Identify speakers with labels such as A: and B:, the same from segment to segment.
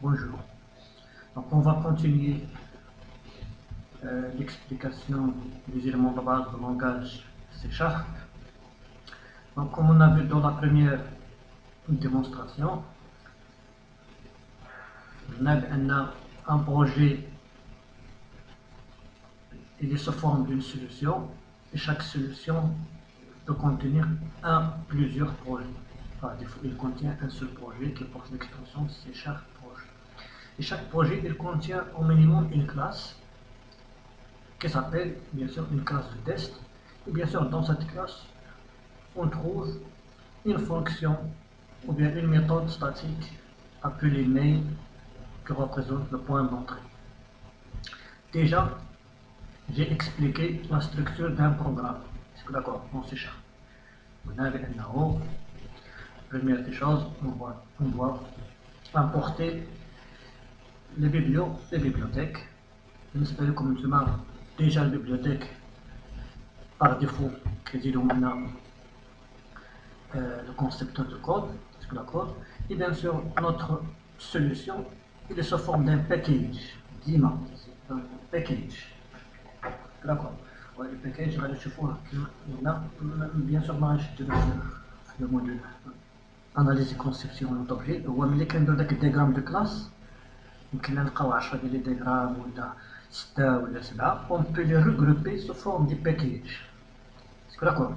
A: Bonjour. Donc on va continuer l'explication des éléments de base du langage C#. Donc comme on a vu dans la première démonstration, on a un projet, il se forme d'une solution et chaque solution peut contenir plusieurs projets. Par défaut, il contient un seul projet qui porte l'extension C# projet. Et chaque projet, il contient au minimum une classe qui s'appelle bien sûr une classe de test. Et bien sûr, dans cette classe, on trouve une fonction ou bien une méthode statique appelée main qui représente le point d'entrée. Déjà, j'ai expliqué la structure d'un programme. Est-ce que d'accord? On s'échappe. On a en première des choses, on doit importer les bibliothèques. Je n'espère comme tu m'as déjà la bibliothèque par défaut qui dit le constructeur de code, est-ce que d'accord? Et bien sûr, notre solution, il est sous forme d'un package, DIMA, un package. D'accord. Ouais, le package, là, je vois, bien sûr, moi, je te le module analyse et conception d'objets. هو ملي كندير داك الدياغرام دو كلاس يمكن نلقاو 10 ديال لي دياغرام ولا 6 ولا 7 on peut les regrouper sous forme de package. اسكو داكور؟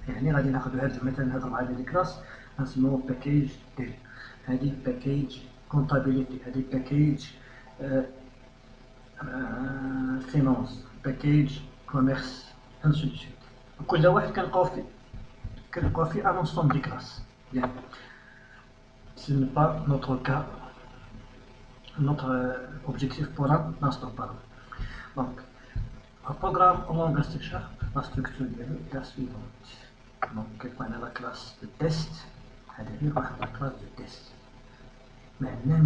A: يعني غادي ناخذ هاد مثلا هاد 4 ديال الكلاس نسميوه باكيج ديال هادي باكيج كونتابيليتي هادي باكيج فينانس باكيج كوميرس انسو دو سويت. كل واحد كنلقاو فيه ان انسومبل دي كلاس. Bien. Ce n'est pas notre cas, notre objectif pour l'instant. Donc, un programme en langage C#, la structure est la suivante. Donc, on a la classe de test, la classe de test. Maintenant,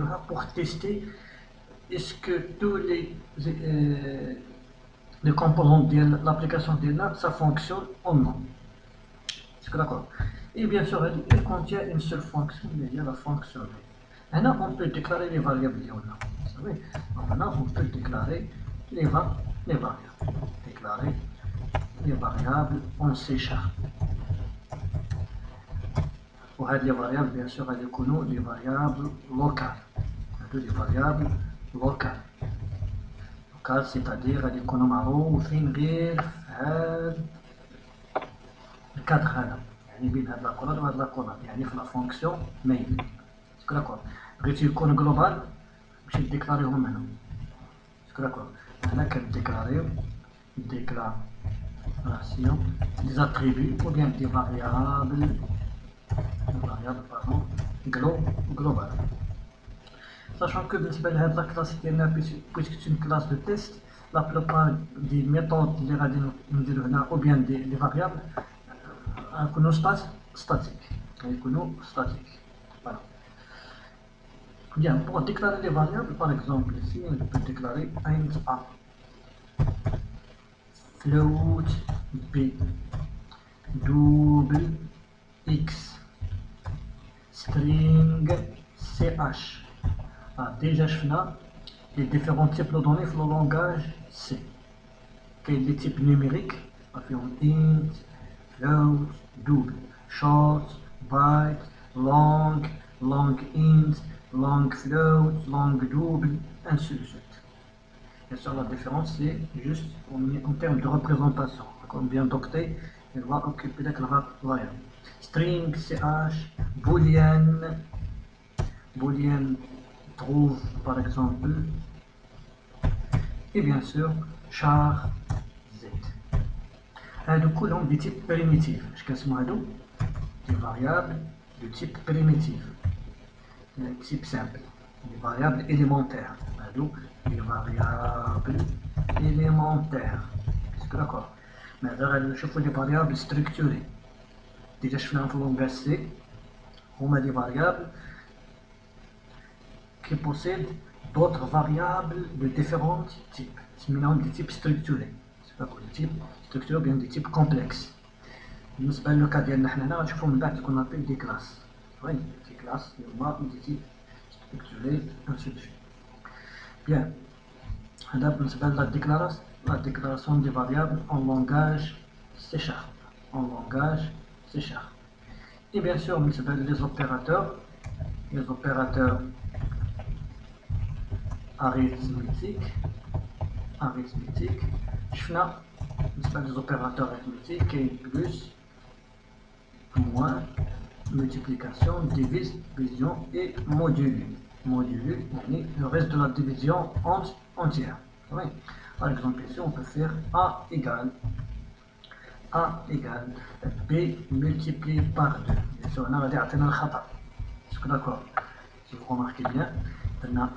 A: on va pour tester est-ce que tous les composants de l'application de là, ça fonctionne ou non. Est-ce que d'accord? Et bien sûr, il contient une seule fonction, il y a la fonction. Maintenant, on peut déclarer les variables. Vous savez, maintenant, on peut déclarer les variables. Déclarer les variables en C#. Pour les variables, bien sûr, elles connaissent les variables locales. Les variables locales. Locales, c'est-à-dire, elles connaissent le cadre. يعني بين هاد لاكولاد وهاد لاكولاد يعني في لا فونكسيون مين اسكو داكور بغيتي يكون جلوبال باش ديكلاريهم هنا اسكو داكور هنا كنديكلاريو ديكلاراسيون دي زاتريبي ou bien des variables global. Sachant que بالنسبه لهاد لا كلاس ديالنا بويسك سي كلاس دو تيست لا بلوبار دي ميثود اللي غادي نديرو هنا ou bien دي فاريابل يكونوا statiques. Voilà. Bien, pour déclarer les variables, par exemple, ici, on peut déclarer int a, float b, double x, string ch. Déjà, je fais les différents types de données dans le langage C. Les types numériques, int, float, double, short, byte, long, long int, long float, long double, ainsi de suite. Et sur la différence, c'est juste en termes de représentation. Combien d'octets il va occuper la variable. String, ch, boolean trouve par exemple, et bien sûr, char z. هادو كلهم des types primitifs. اش كنسمو هادو des variables de type primitif, type simple, des variables élémentaires. هادو des variables élémentaires. Est-ce que d'accord? Mais غادي نشوفو des variables structurées. déjà شفناهم في langage C. هما des variables qui possèdent d'autres variables de différents types. سميناهم des types structurés. des types structurés ou bien des types complexes. بالنسبه للوكا ديالنا حنا هنا غنشوفو من بعد تكون نابيل دي كلاس. وي دي كلاس هما دي تيب effectuer, ainsi de suite. Bien, هذا بالنسبة la déclaration des variables en langage C#. En langage C#. Et bien sûr, les opérateurs arithmétiques. شفنا بالنسبة les opérateurs arithmétiques كاين plus, moins, multiplication, division et modulo. Modulo, le reste de la division entière. Oui. Par exemple, ici, on peut faire A égale B multiplié par 2. Bien sûr, on a regardé le khata. Est-ce que d'accord? Si vous remarquez bien,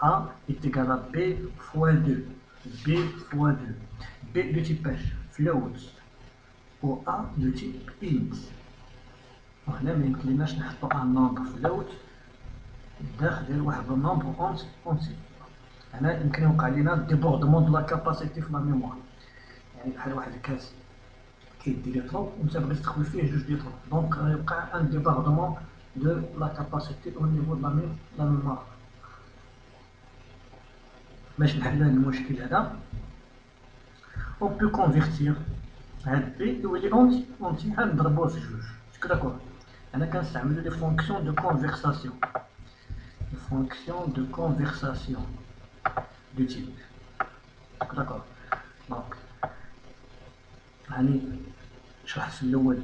A: A est égal à B fois 2. B fois 2. B de type float. Ou A de type int. وهنا ما يمكنلناش نحطو ان نومبر فلوت داخل ديال واحد النومبر اونتي. هنا يمكن يوقع لينا ديبوردمون دو لا كاباسيتي في لا ميموار، يعني بحال واحد الكاس كيدي لي طرو وانت بغيتي تدخل فيه جوج ديال طرو، دونك غيوقع ان ديبوردمون دو لا كاباسيتي او نيفو دو لا ميموار. باش نحل هذا المشكل هذا اون بو كونفيرتير هاد بي يولي اونتي غنضربوه في جوج. اسكو داكور؟ أنا كنستعملو لي فونكسيون دو كونفرساسيون. Les fonctions de conversation de type. D'accord. Donc, هاني شرحت في الأول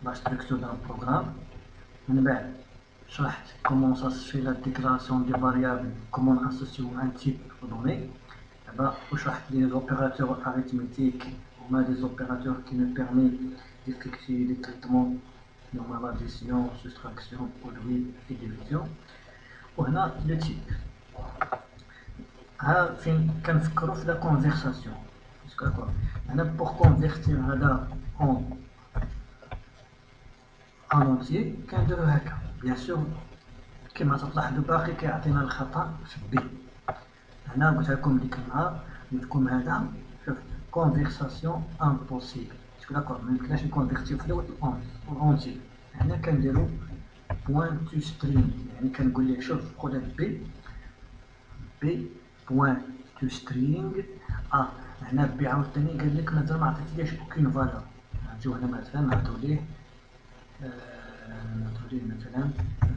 A: la structure d'un programme. من بعد شرحت comment ça se fait la déclaration des variables, comment on associe un type aux données. دابا وشرحت les opérateurs arithmétiques. On a des opérateurs qui nous permettent d'effectuer des traitements normal addition, soustraction, produit et division. وهنا le type. ها فين كنفكروا في la conversation. هنا pour convertir هذا en entier كنديرو هكا. bien sûr كما تلاحظوا باقي كيعطينا الخطأ في B. هنا قلت لكم ديك النهار قلت لكم هذا شوف conversation impossible. داكور ما يمكنناش نكونفيرتيو في الاول اونتي. هنا كنديرو بوان تو سترينغ، يعني كنقول ليه شوف خذ هاد بي بوان تو سترينغ. هنا بي عاوتاني قال لك مازال ما عطيتليش اوكين فالور. نجيو هنا مثلا نعطيو ليه مثلا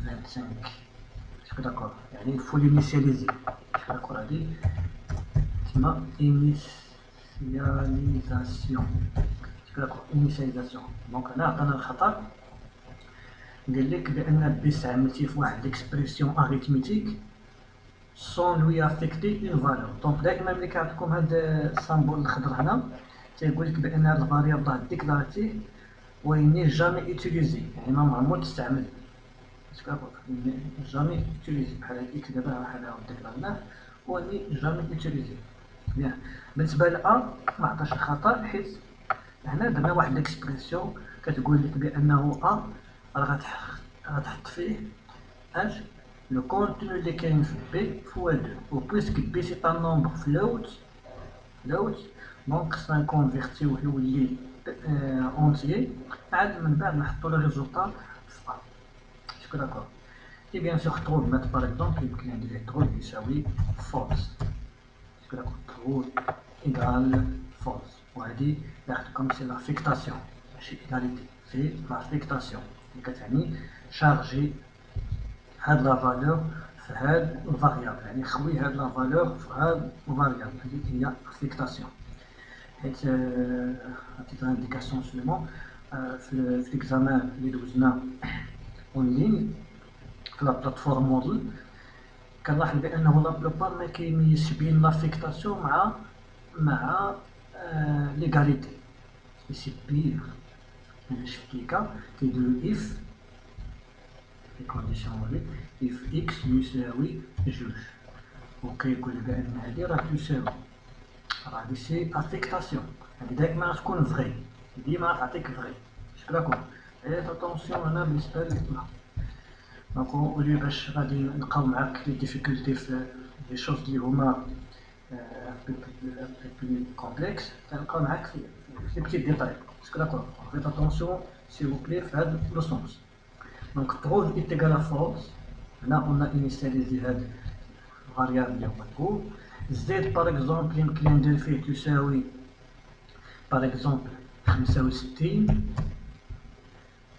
A: 25. شكون داكور؟ يعني فول انيسياليزي. شكون داكور؟ هادي تسمى initialisation. initialisation. دونك هنا عطانا الخطأ قال لك بان بي استعملتيه في واحد ليكسبرسيون اريثميتيك سون لوي افيكتي اون فالور. دونك دائما ملي كيعطيكم هاد السامبول الخضر هنا تيقول لك بان هاد الفاريابل راه ديكلاراتيه ويني جامي اوتيليزي، يعني ما عمرو تستعمل. جامي اوتيليزي بحال هاد اكس دابا بحال هاد ديكلارناه ويني جامي اوتيليزي. بيان بالنسبه لأ ما عطاش الخطأ حيت هنا درنا واحد ليكسبرسيون كتقول لك بانه راه غتحط فيه اش لو كونتوني اللي كاين في بي فوا 2 و بويسك بي سي ان نومبر فلوت دونك خصنا نكونفيرتيوه يولي اونتيي عاد من بعد نحطو لو ريزولطا في ا. شكون داكور؟ اي بيان سور ترو مات باغ اكزومبل يمكن ندير ليه ترو يساوي فولس. شكون داكور؟ ترو ايغال فولس. وهذه comme c'est l'affectation ماشي égalité، c'est l'affectation اللي كتعني شارجي هاد لا فالور في هاد الفاريابل، يعني خوي هاد لا فالور في هاد الفاريابل. هذه هي affectation. حيت عطيت انديكاسيون سليمون في ليكزامان اللي دوزنا اون لين في لا بلاتفورم موديل كنلاحظ بانه لا بلوبار ما كيميزش بين لافيكتاسيون مع ليغاليتي. سي بير شفت ليكا كيديرو اف لي كونديسيون هادي اف اكس يساوي جوج وكيقول بان هادي راه تساوي راه هادي سي افيكتاسيون. هادي دائما غتكون فغي، ديما غتعطيك فغي. شكون داكور؟ اتونسيون هنا بالنسبه للبلا. دونك اولي باش غادي نلقاو معاك لي ديفيكولتي في لي شوز اللي هما بلو كومبلكس تلقاو معاك في لي بتي ديتاي. شكون داكور؟ فيت اتونسيون سيل فو بلي في هاد لو سونس. دونك ترو est égal à false. هنا قلنا initialiser هاد فاريابل اللي هو او. زد باغ اكزومبل يمكن ندير فيه تساوي باغ اكزومبل 65.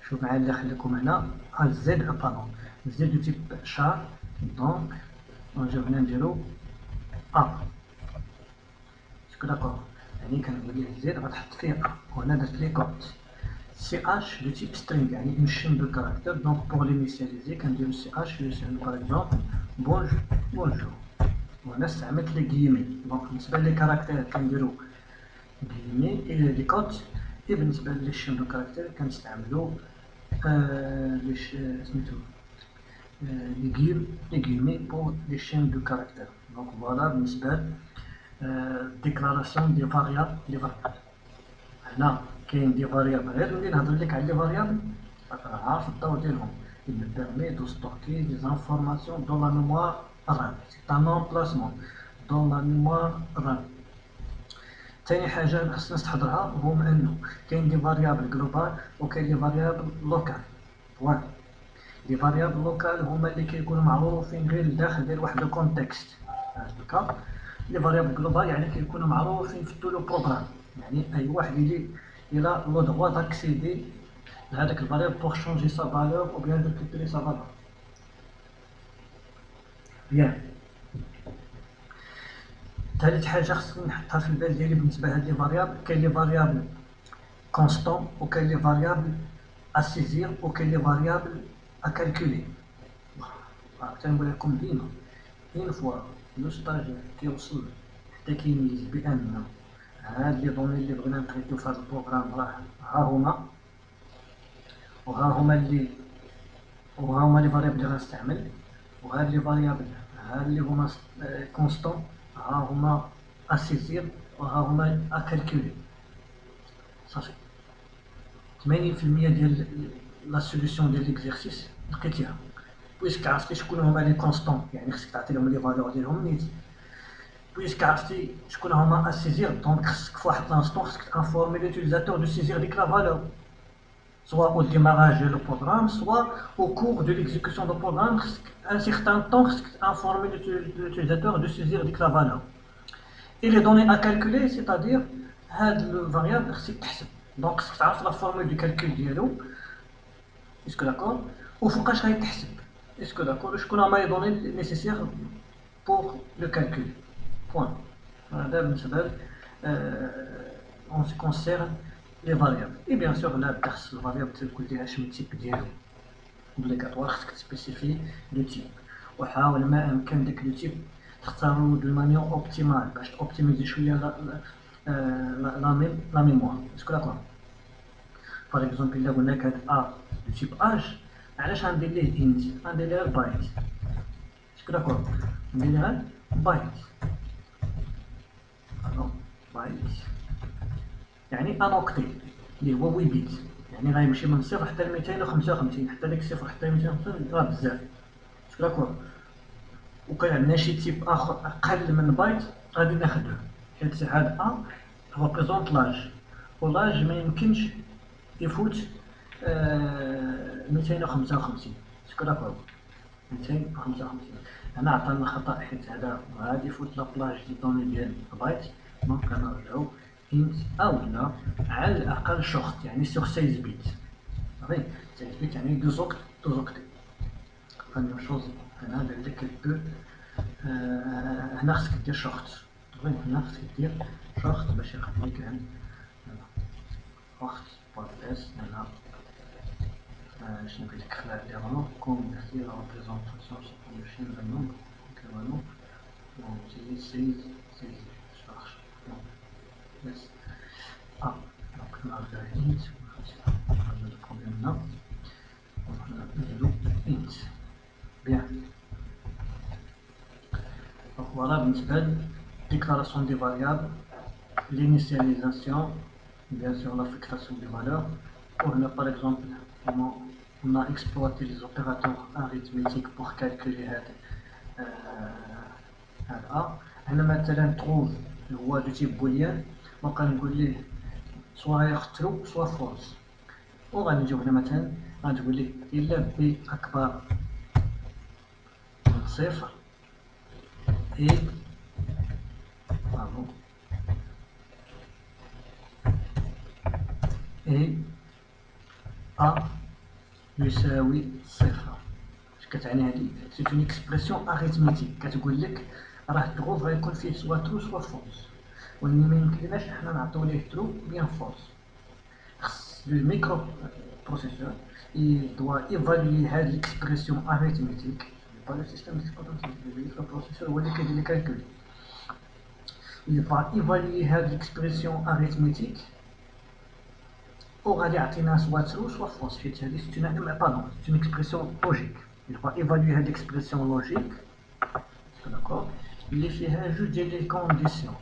A: شوف معايا اللي خليكم هنا زد بارون زد دو تيب شار. دونك نجيو هنا نديرو اسكو داكور، يعني كنقول ليه زد غتحط فيه وهنا درت ليه كوت. سي اش دو تيب سترينغ يعني اون شين دو كاركتر. دونك بوغ لينيسياليزي كنديرو سي اش يساوي باغ اكزومبل بونجور. وهنا استعملت لي كيمي. دونك بالنسبه لي كاركتير كنديرو كيمي لي كوت، اي بالنسبه لي شين دو كاركتير كنستعملو سميتو les guillemets pour les chaînes de caractères. Donc voilà بالنسبة déclaration des variables. هنا كاين دي فاريابل، غير ملي نهضر لك على لي فاريابل عارف الدور ديالهم. Il me permet de stocker des informations dans la mémoire RAM. C'est un emplacement dans la mémoire RAM. ثاني حاجة خصنا نستحضرها هو أنه كاين دي فاريابل جلوبال وكاين دي فاريابل لوكال. واحد لي فاريابل لوكال هما اللي كيكونوا معروفين غير داخل ديال واحد الكونتكست. هذا الكا لي فاريابل جلوبال يعني كيكونوا معروفين في طول البروغرام، يعني اي واحد اللي الى لو دروا داكسيدي لهذاك الفاريابل بوغ شونجي سا فالور او بيان ريكوبيري سا فالور. بيان ثالث حاجه خصني نحطها في البال ديالي بالنسبه لهاد لي فاريابل، كاين لي فاريابل كونستون وكاين لي فاريابل اسيزير وكاين لي فاريابل أكالكولي. تنقول لكم ديما اون فوا لو ستاجير كيوصل حتى كيميز بأن هاد لي دوني اللي بغينا نتريتو في هاد البروغرام راه ها هما لي فاريابل اللي غنستعمل، وهاد لي فاريابل هاد اللي هما كونستون ها هما اسيزير وها هما أكالكولي. صافي 80% ديال لا سوليسيون ديال ليكزيرسيس لقيتيها. بويسك عرفتي شكون هما لي كونستون يعني خصك تعطي لهم لي فالور ديالهم نيت. بويسك عرفتي شكون هما اسيزير دونك خصك في واحد لانستون خصك تانفورمي لوتيليزاتور دو سيزير ديك لا فالور سوا او ديماراج ديال البروغرام سوا او كور دو ليكزيكسيون دو بروغرام. خصك ان سيغتان طون خصك تانفورمي لوتيليزاتور دو سيزير ديك لا فالور. اي لي دوني اكالكولي سيتادير هاد الفاريابل خصك تحسب. دونك خصك تعرف لا فورمول دو كالكول ديالو اسكو داكور وفوقاش غيتحسب اسكو داكور وشكون هما لي دوني نيسيسير بوغ لو كالكول بوان. هذا بالنسبه اون سي كونسيرن لي فاريابل. اي بيان سور لا بدا خص الفاريابل تقول ليها شنو التيب ديالو اوبليغاتوار خصك تسبيسيفي لو تيب وحاول ما امكن داك لو تيب تختارو دو مانيير اوبتيمال باش توبتيميزي شويه لا ميموار اسكو داكور. باغ اكزومبل الا قلنا لك هاد دو تيب اج علاش غندير ليه انت غندير ليه بايت اسكو داكور ندير ليه غير بايت يعني انوكتي اللي هو 8 بيت يعني غيمشي من 0 حتى ل 255 حتى ديك 0 حتى ل 255 راه بزاف اسكو داكور. وكان عندنا شي تيب اخر اقل من بايت غادي ناخذوه حيت هاد ريبريزونط لاج ولاج ما يمكنش يفوت 255 اسكو داكور 255. هنا عطانا خطا حيت هذا غادي يفوت لابلاج دي دوني ديال بايت. دونك كنرجعو انت او لا على الاقل شورت يعني سور 16 بيت. صافي 16 بيت يعني دوزوكتي. فميم شوز هنا قال لك بو هنا خصك دير شورت. هنا خصك دير شورت باش ياخد لك هنا شورت بارتيس. هنا شنو قال لك خلع لي رونو كوم درتي لا ريبريزونطاسيون سوغ لو شين دو نومبر كيفالون وتي 16 شارج بس دونك نرجع انت هذا البروبليم هنا نديرو انت بيان. دونك فوالا بالنسبه ل déclaration des variables, l'initialisation, bien sûr la fixation des valeurs. Ou par exemple, on a exploité les opérateurs arithmétiques pour calculer هذا. هنا مثلا trouve هو دو تيب بوليان بقى نقول ليه سوا ياخذ true سوا false. وغنجيو هنا مثلا غتقول ليه إلا بي أكبر من 0 et pardon et a يساوي صفر. اش كتعني هادي؟ سي اون اكسبرسيون اريثميتيك كتقول لك راه الترو غيكون فيه سوا ترو سوا فولس، ولكن ما يمكنناش حنا نعطيو ليه ترو بيان فولس. خص لو ميكرو بروسيسور il doit évaluer هاد l'expression arithmétique pas le système d'exploitation le microprocesseur هو اللي كيدير لي calcul. Il va évaluer هاد l'expression arithmétique وغادي يعطينا سوا ترو سوا فولس، حيت هادي c'est une expression logique. Il va évaluer هاد l'expression logique d'accord اللي فيها جوج ديال لي كونديسيون.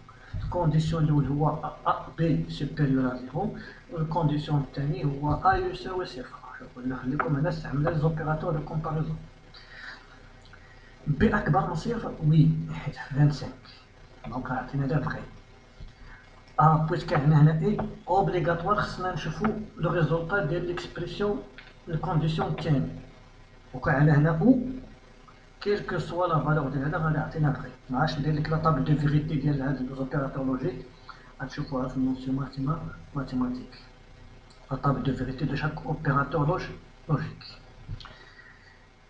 A: الكونديسيون الاول هو ا بي سوبيريور ا زيرو، والكونديسيون الثاني هو ا يساوي صفر. شوفوا نخليكم هنا استعمل لي زوبيراتور دو كومباريزون. بي اكبر من صفر وي حيت 25 دونك عطينا دا فغي. بويسك عندنا هنا اي اوبليغاتوار خصنا نشوفو لو ريزولطا ديال ليكسبرسيون الكونديسيون الثاني. وكان هنا او كيلكو سوا لا فالور ديال هذا غادي يعطينا فغي. ما عادش ندير لك لا طابل دو فيغيتي ديال هاد لي زوبيراتور لوجيك غتشوفوها في النوسيون ماتيماتيك. لا طابل دو فيغيتي دو شاك اوبيراتور لوجيك.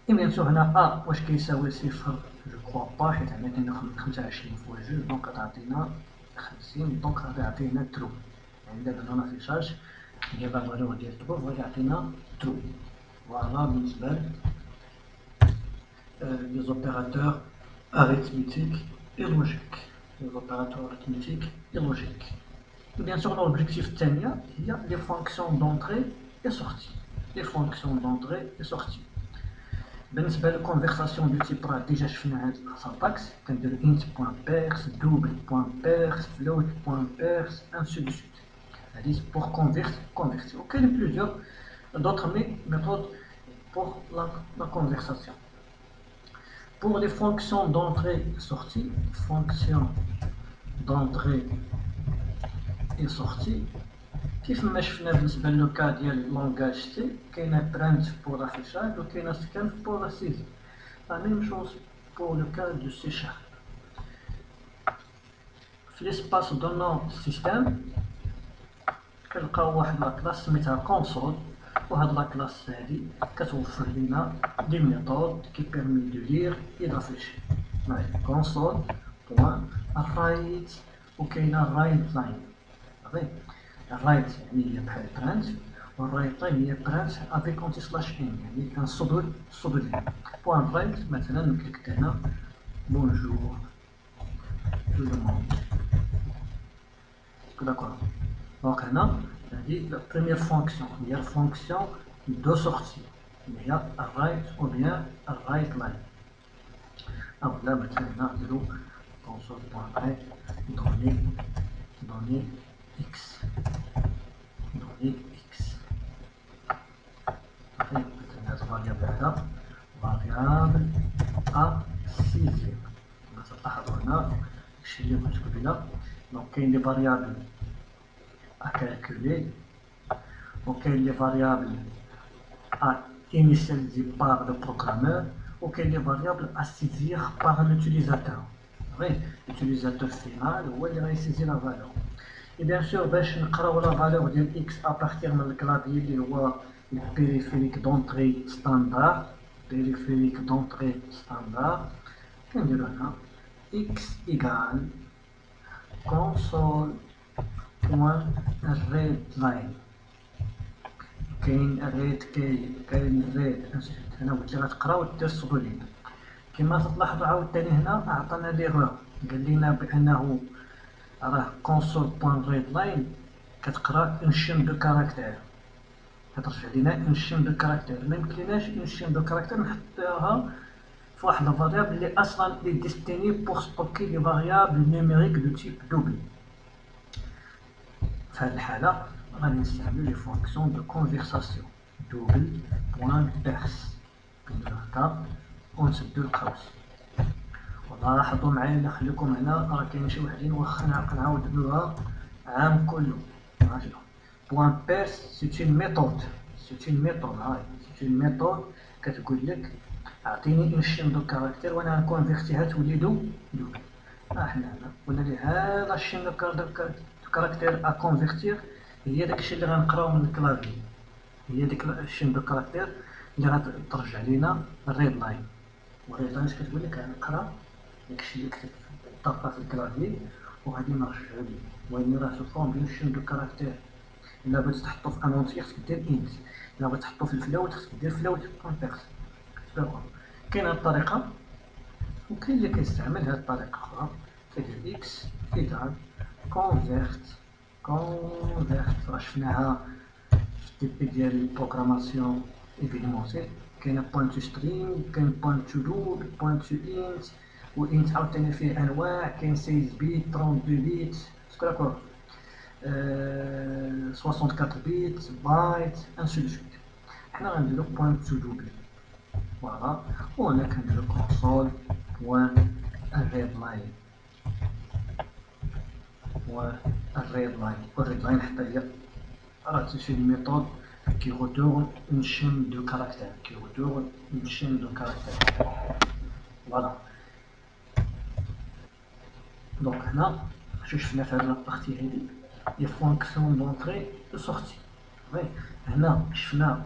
A: Et bien sûr, on a A, واش كيساوي صفر جو كخوا با حيت عندنا 25 فوا جوج دونك غتعطينا 50 دونك غادي يعطينا ترو. يعني دابا هنا لافيشاج ديال لا فالور ديال ترو غادي يعطينا ترو. فوالا بالنسبة لي زوبيراتور arithmétique et logique. Les opérateurs arithmétiques et logiques. Et bien sûr, l'objectif الثانية هي les fonctions d'entrée et sortie. Les fonctions d'entrée et sortie. بالنسبة للكونفرساسيون دو تيب راه ديجا شفنا هاد السنتاكس كنديرو int بوان بيرس دوبل بوان بيرس فلوت بوان بيرس انسو دو سويت. هادي بور كونفيرتي. وكاين بلوزيور دوطخ méthodes pour la conversation. Pour les fonctions d'entrée et sortie, fonctions d'entrée et sortie, كيف ما شفنا بالنسبة للوكا ديال لونغاج سي كاينة print pour l'affichage وكاينة scanf pour la saisie. La même chose pour le cas de C#. في l'espace de nos systèmes كنلقاو واحد لا كلاس سميتها console، وهاد لا كلاس هادي كتوفر لينا دي ميثود كي بيرمي دو لير اي دافيشي. console بوان write وكاينة write line. الرايت يعني هي بحال برانت، والرايت لاين هي برانت افيك اونتي سلاش ان يعني كنصدو ليه. بوان رايت مثلا نكتب هنا بونجور تو لو موند داكور. دونك هنا هادي لا بروميير فونكسيون هي الفونكسيون دو سورتي اللي هي الرايت او بيان الرايت لاين. اولا مثلا هنا نديرو كونسول بوان رايت دوني x donner x. Maintenant, cette variable-là, variable à 6e. Donc, il y a des variables à calculer. Donc, il y a des variables à initialiser par le programmeur. Donc, il y a des variables à saisir par l'utilisateur. L'utilisateur final, où il va saisir la valeur. Et bien sûr, باش نقراو لا فالور ديال x à partir من الكلافيي اللي هو البيريفيريك دونطري ستاندار. بيريفيريك دونطري ستاندار كنديرو هنا x إيكال console بوان الريد لاين. كاين الريد كاين الريد هنا قلت لي غتقراو وتصدو لينا. كما تلاحظوا عاوتاني هنا عطانا ليغور قال لينا بأنه راه console.readline كتقرا اون شين دو كاركتير، كترجع لينا اون شين دو كاركتير. ما يمكنناش اون شين دو كاركتير نحطوها في واحد الفاريابل اللي اصلا لي ديستيني بور ستوكي لي فاريابل نيميريك دو تيب دوبل. في هذه الحاله غادي نستعملو لي فونكسيون دو كونفرساسيون دوبل بوان بيرس كنديرو هكا ونسدو القوس. لاحظوا معايا نخليكم هنا راه كاين شي وحدين واخا نعاودوها عام كله. بوان بيرس سي اون ميثود هاي سي اون ميثود كتقول لك عطيني اون شين دو كاركتير وانا نكونفيرتيها تولي دوبل. حنا هنا قلنا لي هذا الشين دو كاركتير ا كونفيرتير هي داكشي اللي غنقراو من الكلافي، هي ديك الشين دو كاركتير اللي غترجع لينا الريد لاين. والريد لاين اش كتقول لك؟ غنقرا داكشي اللي كتب طاقه في الكلافي وغادي نرجعو ليه. المهم راه سو فورم ديال شين دو كاركتير. الا بغيتي تحطو في ان اونتيير خصك دير انت، الا بغيتي تحطو في الفلوت خصك دير فلوت بوان بيرس. كاين هاد الطريقه وكاين اللي كيستعمل هاد الطريقه اخرى، كيدير اكس ايكال كونفيرت. راه شفناها في التيبي ديال البروغراماسيون ايفيدمونسيل. كاين بوان تو سترينغ، كاين بوان تو لوب، بوان تو انت، وانت عاوتاني فيه انواع، كاين 16 بيت، 32 بيت، سكراكور 64 بيت، بايت، انسو دو سويت. حنا غنديرو بوان تو دوبل، فوالا. وهنا كنديرو كونسول بوان الريد لاين، والريد لاين حتى هي راه c'est une méthode qui retourne une chaîne de caractères, voilà. Donc هنا شو شفنا في هاد لابارتي هادي هي فونكسيون دونطري و سورتي. هنا شفنا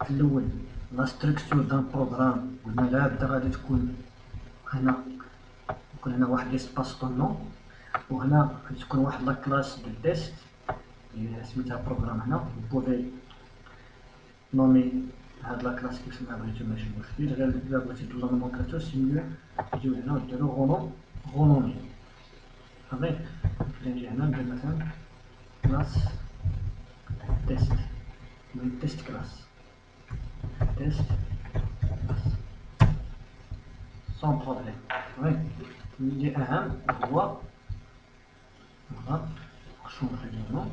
A: في الاول لا ستركتور دان بروغرام، قلنا لا بدا غادي تكون هنا يكون هنا واحد ليسباس طون نون، وهنا غادي تكون واحد لا كلاس دو تيست اللي سميتها بروغرام. هنا بوفي نومي هاد لا كلاس كيف ما بغيتو ماشي مشكل، غير الا بغيتي ديرو لا نومونكلاتور سي تجيو هنا وديرو غونومي. صافي نجي هنا ندير مثلا كلاس تيست، من تيست كلاس سون بروبليم. صافي اللي اهم هو نشونجي لو نون.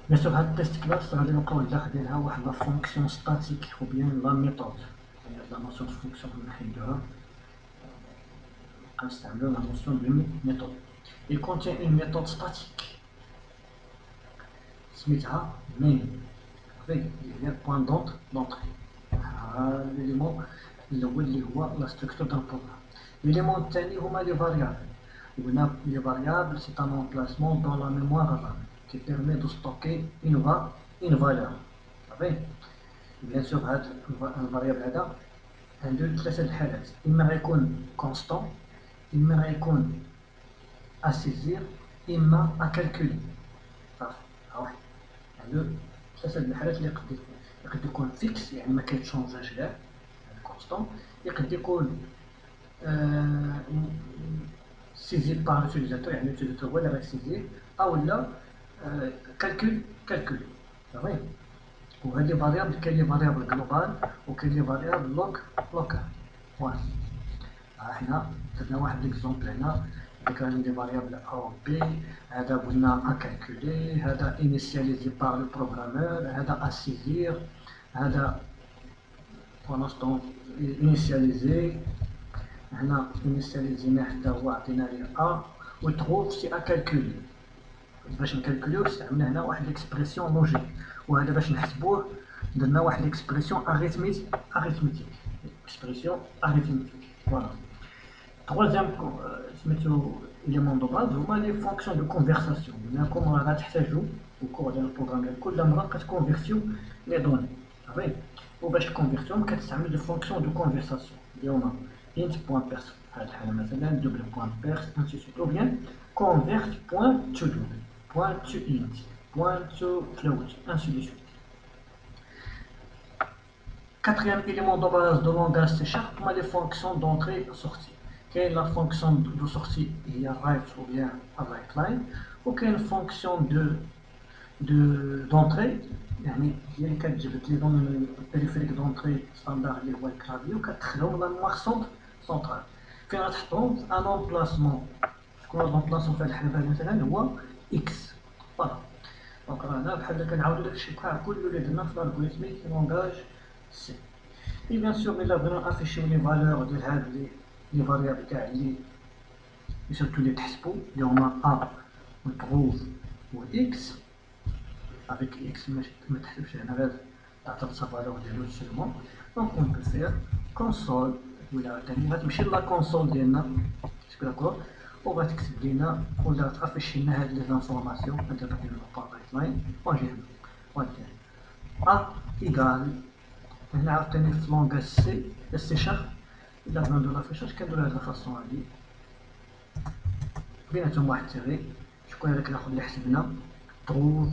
A: بيان سور هاد التيست كلاس غادي نبقاو الداخل ديالها واحد لا فونكسيون ستاتيك او بيان لا ميثود، يعني لا نوسيون دو فونكسيون نحيدوها نستعملو لا نوسيون دو ميثود. Il contient une méthode statique سميتها main، اللي هي بوان دونطري. ليليمون الاول اللي هو لا ستركتور دان بروغرام. ليليمون الثاني هما لي فاريابل. قلنا لي فاريابل سي ان امبلاسمون دون لا ميموار رام qui permet de stocker une valeur. صافي بيان سور هاد الفاريابل هذا عنده ثلاثه الحالات، اما غيكون كونستون، اما غيكون اسيزير، اما اكالكولي. صافي واحد عنده ثلاثه الحالات اللي يقدر يكون فيكس يعني ما كيتشونجاش كاع كونستون، يقدر يكون سيزي بار لوتيليزاتور يعني لوتيليزاتور هو اللي غيسيزيه، او لا كالكول. صافي وهذه فاريابل كاين لي فاريابل جلوبال وكاين لي فاريابل لوكال. فوالا حنا درنا واحد ليكزومبل هنا ذكرنا دي فاريابل او بي، هذا قلنا اكالكولي، هذا انيسياليزي بار لو بروغرامور، هذا اسيزير، هذا بونستون انيسياليزي. هنا انيسياليزينا حتى هو عطينا ليه ا وتروف سي اكالكولي. باش نكالكوليو استعملنا هنا واحد ليكسبرسيون لوجيك، وهذا باش نحسبوه درنا واحد ليكسبرسيون اريثميتيك. فوالا troisième سميتو élément de base هما لي فونكسيون دو كونفرساسيون. قلناكم راه غتحتاجو au cours ديال البروغرام ديال كل مره كتكونفيرتيو لي دوني. صافي وباش تكونفيرتيهم كتستعمل دي فونكسيون دو كونفرساسيون اللي هما int بوان بيرس في هذه الحاله مثلا دوبل بوان بيرس انسي سويت، او بيان convert بوان تو دوبل بوان تو int بوان تو float انسي دو سويت. Quatrième élément de base de langage C# هما لي فونكسيون دونطري sortie. كاين لا فونكسيون دو سورتي هي رايت او بيان رايت لاين، وكاين فونكسيون دونطري يعني هي اللي كتجبد لي دوني من البريفيريك دونطري ستاندار اللي هو الكلافي وكتدخلهم لا ميموار سونطرال فين غتحطهم في ان امبلاسمون. شكون هو الامبلاسمون في هاد الحاله مثلا هو اكس. فوالا دونك راه هنا بحال كنعاودو داكشي كل اللي درنا في الالغوريثميك لونغاج سي. اي بيان سور الا بغينا نافيشيو لي فالور ديال هاد لي فاريابل تاع اللي سورتو اللي تحسبوا اللي هما ا و تروف و اكس. افيك اكس ما تحسبش هنا غير تعطي الفالور ديالو سيلمون. Donc on peut faire console, ولا ثاني غتمشي لا كونسول ديالنا d'accord وغتكتب لينا ولا تافيشي لنا هاد لي زانفورماسيون هاد البايت لاين وغادي ودير ا ايكال هنا عاوتاني في لونغاج سي سي شارب الا بغينا نديرو لافيشاج كنديرو هاد الفاصون هادي بيناتهم واحد تيغي شكون هذاك ناخد اللي حسبنا طروف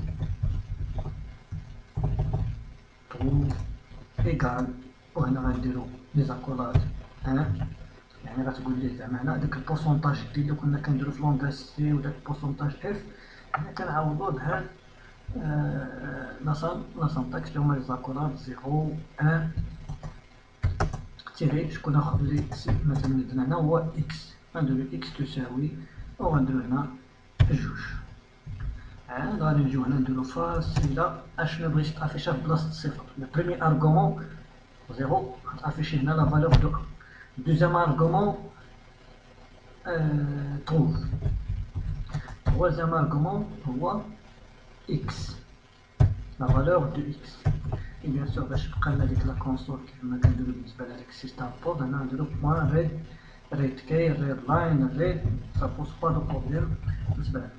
A: ايكال وهنا غنديرو لي زاكولاد يعني غتقول ليه زعما هنا داك البورسونتاج اللي كنا كنديرو في لونغاج سي وداك البورسونتاج اف هنا كنعوضو بهاد لا سانتاكس اللي هما لي زاكولاد 0 1 تيري شكون ناخد لي مثلا عندنا هنا هو اكس غنديرو اكس تساوي وغنديرو هنا جوج عاد غادي نجيو هنا نديرو فاصلة اشنو بغيتي تافيشها بلاصة صفر لو بريمي ارغومون 0 غتافيشي هنا لا فالور دو دوزيام ارغومون trouve troisième argument هو x la valeur de x et bien sûr باش تبقى لنا ديك لا كونسول كيما كنديرو بالنسبه لهذاك السيستم بود هنا نديرو بوان ريد كي ريد لاين ريد سا بوز با دو بروبليم بالنسبه لنا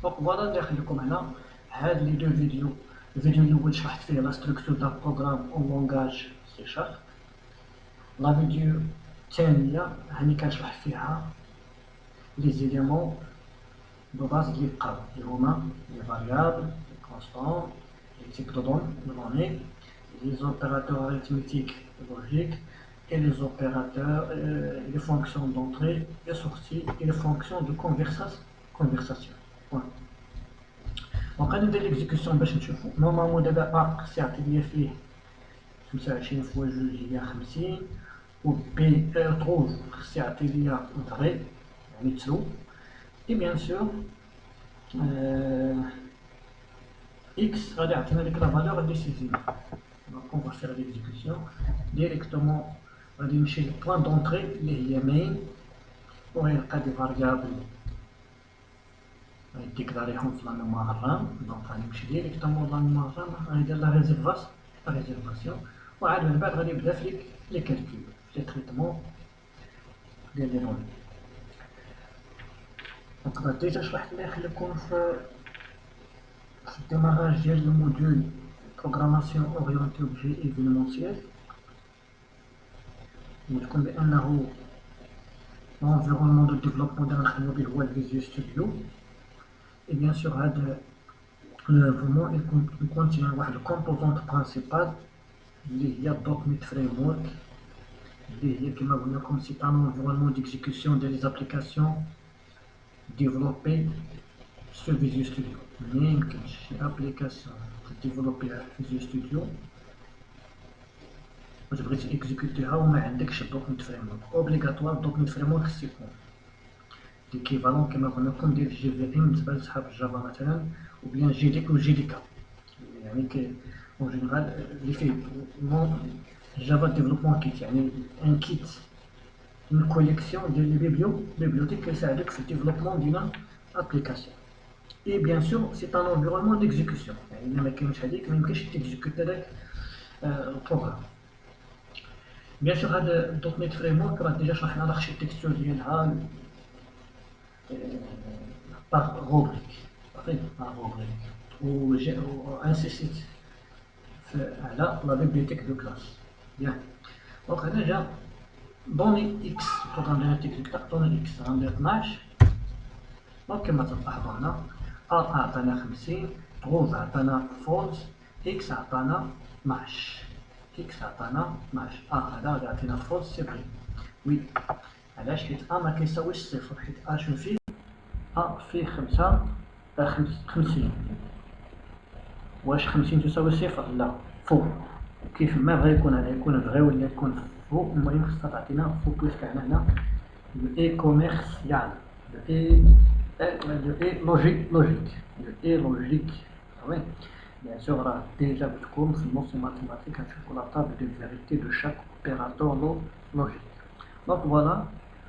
A: دونك فوالا اللي خليكم هنا هاد لي دو فيديو الفيديو الاول شرحت فيه لا ستركتور دا بروغرام اون لونغاج سي شارب لا فيديو الثانيه هاني كنشرح فيها لي زيليمون دو باز اللي بقاو اللي هما لي فاريابل لي كونستون لي تيب دو دوني les opérateurs arithmétiques logiques et les opérateurs, les fonctions d'entrée et sortie et les fonctions de conversation. Voilà. Donc, on a l'exécution باش نشوفوا normalement دابا A خص يعطي ليا فيه 25 فوا 2 هي 50 و B trouve خص يعطي ليا vrai يعني true et bien sûr X غادي يعطينا ديك لا فالور ديسيزيف. Donc on va faire l'exécution directement غادي نمشي للبوان دونطري اللي هي main وغيلقى دي فاريابل غيديكلاريهم في لا ميموار رام دونك غادي نمشي ديريكتومون لا ميموار رام غندير لا ريزيرفاسيون وعاد من بعد غادي يبدا في لي كالكول لي تريتمون ديال لي دوني. دونك ديجا شرحت لي خليكم في الديماراج ديال الموديول programmation orientée objet événementiel وتكون بأنه l'environnement de développement ديال نخدمو به هو الفيزيو ستوديو et bien sûr هذا l'environnement il contient واحد الكومبوزونت برينسيبال اللي هي دوت فريمورك اللي هي كما قلنا لكم سي ان environnement d'exécution des applications développées sur Visual Studio. ميمكنش شي ابليكاسيون ديفلوبيها في فيجوال ستوديو وتبغي تيكزيكوتيها وما عندكش الدوكمنت فريمورك اوبليغاتوار الدوكمنت فريمورك خص يكون ليكيفالون كما قلنا لكم ديال جي في ام بالنسبه لصحاب الجافا مثلا وبيان جي ديك وجي دي كا يعني كي اون جينيرال اللي فيه جافا ديفلوبمون كيت يعني ان كيت اون كوليكسيون ديال لي بيبليوتيك كيساعدك في الديفلوبمون ديال ابليكاسيون. Et bien sûr, c'est un environnement d'exécution. Il n'y a qu'un chadik, mais il faut exécuter le programme. Bien sûr, le .NET Framework, on a déjà changé l'architecture par rubrique. Par rubrique. Ou insisté la bibliothèque de classe. Bien. Donc, on a déjà donné X, programme d'intelligence, donné X, on a 12. Donc, كما تلاحظوا هنا A عطانا 50 trouve عطانا false X عطانا 12 X عطانا 12 هذا غادي يعطينا false سي فري وي علاش حيت A ما كيساويش صفر حيت A شنو فيه A فيه 50 واش 50 تساوي صفر لا فوق كيف ما بغا يكون هذا يكون فغي ولا يكون فوق المهم خصها تعطينا فوق بويسك هنا لو اي كوميرسيال le et logique. Le et logique. Oui. Bien sûr, on a déjà vu comme c'est notion mathématique sur la table de vérité de chaque opérateur logique. Donc voilà,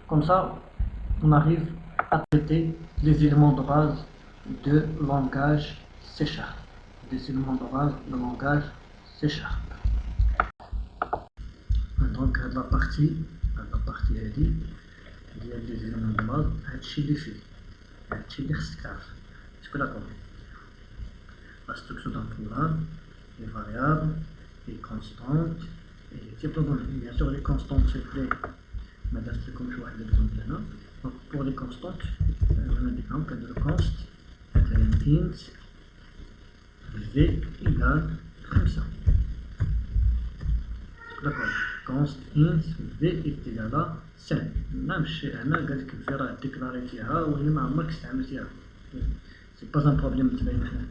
A: comme ça, on arrive à traiter les éléments de base de langage C#. Des éléments de base de langage C#. Donc la partie هذه ديال لي زيلمون دو باز هادشي اللي فيه، هادشي اللي خصك تعرف. اسكو داكور؟ La structure d'un programme, les variables, les constantes et les types de données. Bien sûr, les constantes, s'il vous plaît, mais c'est comme je vois l'exemple là. Donc, pour les constantes, on a des exemples que le const est int v égale 500. D'accord. Const int v est égal à 5. Même chez Anna, قال لك v راه déclaré فيها وهي ما عمرك استعملتيها. C'est pas un problème تبين هنا.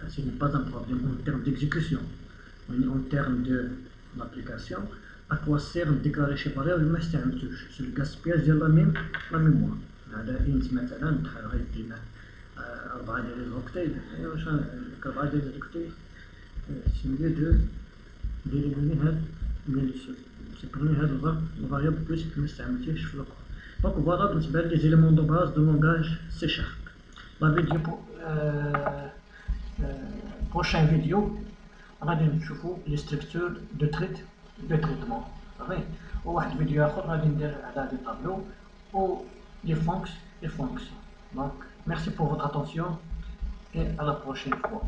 A: Ce n'est pas un problème en termes d'exécution, mais en termes de l'application. À quoi sert de déclarer chez variable ما استعملتوش؟ C'est le gaspillage ديال la mémoire. هذا int مثلا تخيل غيدينا 4 ديال الوقتين، واش 4 ديال الوقتين سي ميو دو ديليميني هاد سيبريمي هاد الفاريابل بويسك ما استعملتيهش في الكود. دونك فوالا بالنسبه لي زيليمون دو باز دو لونغاج سي شارب. لا فيديو prochain vidéo غادي نشوفوا لي ستركتور دو تريتمون صافي، وواحد فيديو اخر غادي ندير على دي طابلو و لي فونكسيون. Donc merci pour votre attention et à la prochaine fois.